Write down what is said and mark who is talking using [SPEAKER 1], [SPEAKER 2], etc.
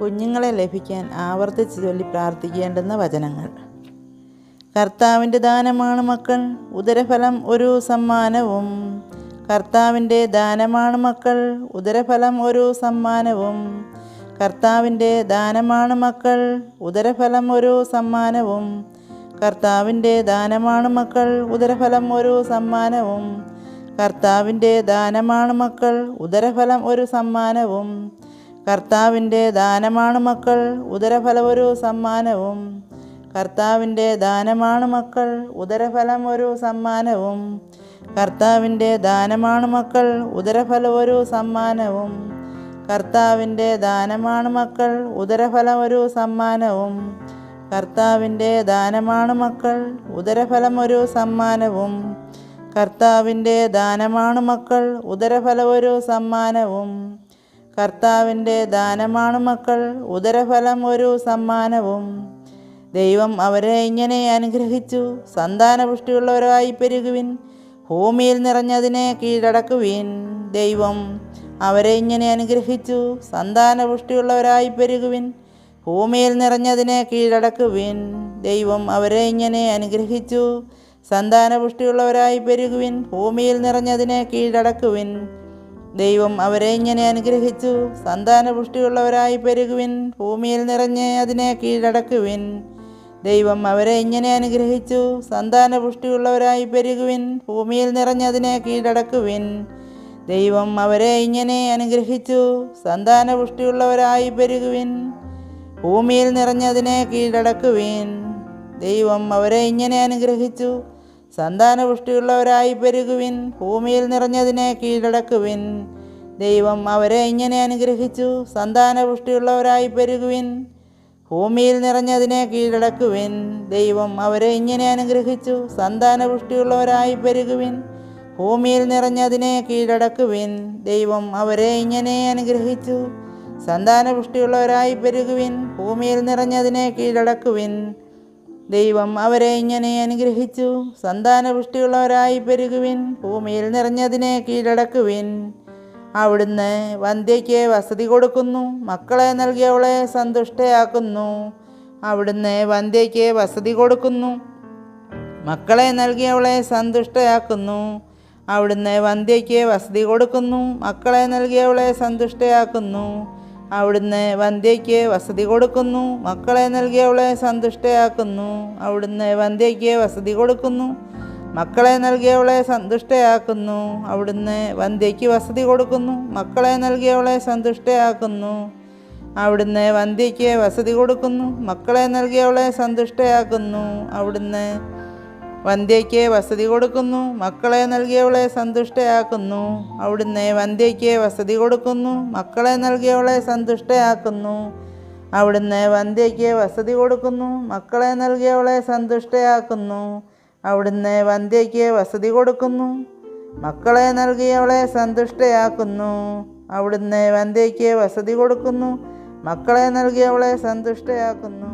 [SPEAKER 1] കുഞ്ഞുങ്ങളെ ലഭിക്കാൻ ആവർത്തിച്ച് ചൊല്ലി പ്രാർത്ഥിക്കേണ്ടുന്ന വചനങ്ങൾ. കർത്താവിൻ്റെ ദാനമാണ് മക്കൾ, ഉദരഫലം ഒരു സമ്മാനവും. കർത്താവിൻ്റെ ദാനമാണ് മക്കൾ, ഉദരഫലം ഒരു സമ്മാനവും. കർത്താവിൻ്റെ ദാനമാണ് മക്കൾ, ഉദരഫലം ഒരു സമ്മാനവും. കർത്താവിൻ്റെ ദാനമാണ് മക്കൾ, ഉദരഫലം ഒരു സമ്മാനവും. കർത്താവിൻ്റെ ദാനമാണ് മക്കൾ, ഉദരഫലം ഒരു സമ്മാനവും. കർത്താവിൻ്റെ ദാനമാണ് മക്കൾ, ഉദരഫലം ഒരു സമ്മാനവും. കർത്താവിൻ്റെ ദാനമാണ് മക്കൾ, ഉദരഫലം ഒരു സമ്മാനവും. കർത്താവിൻ്റെ ദാനമാണ് മക്കൾ, ഉദരഫലം ഒരു സമ്മാനവും. കർത്താവിൻ്റെ ദാനമാണ് മക്കൾ, ഉദരഫലം ഒരു സമ്മാനവും. കർത്താവിൻ്റെ ദാനമാണ് മക്കൾ, ഉദരഫലം ഒരു സമ്മാനവും. കർത്താവിൻ്റെ ദാനമാണ് മക്കൾ, ഉദരഫലം ഒരു സമ്മാനവും. കർത്താവിൻ്റെ ദാനമാണ് മക്കൾ, ഉദരഫലം ഒരു സമ്മാനവും. ദൈവം അവരെ ഇങ്ങനെ അനുഗ്രഹിച്ചു, സന്താനപുഷ്ടിയുള്ളവരായി പെരുകുവിൻ, ഭൂമിയിൽ നിറഞ്ഞതിനെ കീഴടക്കുവിൻ. ദൈവം അവരെ ഇങ്ങനെ അനുഗ്രഹിച്ചു, സന്താനപുഷ്ടിയുള്ളവരായി പെരുകുവിൻ, ഭൂമിയിൽ നിറഞ്ഞതിനെ കീഴടക്കുവിൻ. ദൈവം അവരെ ഇങ്ങനെ അനുഗ്രഹിച്ചു, സന്താനപുഷ്ടിയുള്ളവരായി പെരുകുവിൻ, ഭൂമിയിൽ നിറഞ്ഞതിനെ കീഴടക്കുവിൻ. ദൈവം അവരെ ഇങ്ങനെ അനുഗ്രഹിച്ചു, സന്താനപുഷ്ടിയുള്ളവരായി പെരുകുവിൻ, ഭൂമിയിൽ നിറഞ്ഞ് അതിനെ കീഴടക്കുവിൻ. ദൈവം അവരെ ഇങ്ങനെ അനുഗ്രഹിച്ചു, സന്താനപുഷ്ടിയുള്ളവരായി പെരുകുവിൻ, ഭൂമിയിൽ നിറഞ്ഞതിനെ കീഴടക്കുവിൻ. ദൈവം അവരെ ഇങ്ങനെ അനുഗ്രഹിച്ചു, സന്താനപുഷ്ടിയുള്ളവരായി പെരുകുവിൻ, ഭൂമിയിൽ നിറഞ്ഞതിനെ കീഴടക്കുവിൻ. ദൈവം അവരെ ഇങ്ങനെ അനുഗ്രഹിച്ചു, സന്താനപുഷ്ടിയുള്ളവരായി പെരുകുവിൻ, ഭൂമിയിൽ നിറഞ്ഞതിനെ കീഴടക്കുവിൻ. ദൈവം അവരെ ഇങ്ങനെ അനുഗ്രഹിച്ചു, സന്താനപുഷ്ടിയുള്ളവരായി പെരുകുവിൻ, ഭൂമിയിൽ നിറഞ്ഞതിനെ കീഴടക്കുവിൻ. ദൈവം അവരെ ഇങ്ങനെ അനുഗ്രഹിച്ചു, സന്താനപുഷ്ടിയുള്ളവരായി പെരുകുവിൻ, ഭൂമിയിൽ നിറഞ്ഞതിനെ കീഴടക്കുവിൻ. ദൈവം അവരെ ഇങ്ങനെ അനുഗ്രഹിച്ചു, സന്താനപുഷ്ടിയുള്ളവരായി പെരുകുവിൻ, ഭൂമിയിൽ നിറഞ്ഞതിനെ കീഴടക്കുവിൻ. ദൈവം അവരെ ഇങ്ങനെ അനുഗ്രഹിച്ചു, സന്താനപുഷ്ടിയുള്ളവരായി പെരുകുവിൻ, ഭൂമിയിൽ നിറഞ്ഞതിനെ കീഴടക്കുവിൻ. അവിടുന്ന് വന്ധ്യയ്ക്ക് വസതി കൊടുക്കുന്നു, മക്കളെ നൽകിയവളെ സന്തുഷ്ടയാക്കുന്നു. അവിടുന്ന് വന്ധ്യയ്ക്ക് വസതി കൊടുക്കുന്നു, മക്കളെ നൽകിയവളെ സന്തുഷ്ടയാക്കുന്നു. അവിടുന്ന് വന്ധ്യയ്ക്ക് വസതി കൊടുക്കുന്നു, മക്കളെ നൽകിയവളെ സന്തുഷ്ടയാക്കുന്നു. അവിടുന്ന് വന്ധ്യയ്ക്ക് വസതി കൊടുക്കുന്നു, മക്കളെ നൽകിയവളെ സന്തുഷ്ടയാക്കുന്നു. അവിടുന്ന് വന്ധ്യയ്ക്ക് വസതി കൊടുക്കുന്നു, മക്കളെ നൽകിയവളെ സന്തുഷ്ടയാക്കുന്നു. അവിടുന്ന് വന്ധ്യയ്ക്ക് വസതി കൊടുക്കുന്നു, മക്കളെ നൽകിയവളെ സന്തുഷ്ടയാക്കുന്നു. അവിടുന്ന് വന്ധ്യയ്ക്ക് വസതി കൊടുക്കുന്നു, മക്കളെ നൽകിയവളെ സന്തുഷ്ടയാക്കുന്നു. അവിടുന്ന് വന്ധ്യയ്ക്ക് വസതി കൊടുക്കുന്നു, മക്കളെ നൽകിയവളെ സന്തുഷ്ടയാക്കുന്നു. അവിടുന്ന് വന്ധ്യയ്ക്ക് വസതി കൊടുക്കുന്നു, മക്കളെ നൽകിയവളെ സന്തുഷ്ടയാക്കുന്നു. അവിടുന്ന് വന്ധ്യയ്ക്ക് വസതി കൊടുക്കുന്നു, മക്കളെ നൽകിയവളെ സന്തുഷ്ടയാക്കുന്നു. അവിടുന്ന് വന്ധ്യയ്ക്ക് വസതി കൊടുക്കുന്നു, മക്കളെ നൽകിയവളെ സന്തുഷ്ടയാക്കുന്നു. അവിടുന്ന് വന്ധ്യയ്ക്ക് വസതി കൊടുക്കുന്നു, മക്കളെ നൽകിയവളെ സന്തുഷ്ടയാക്കുന്നു.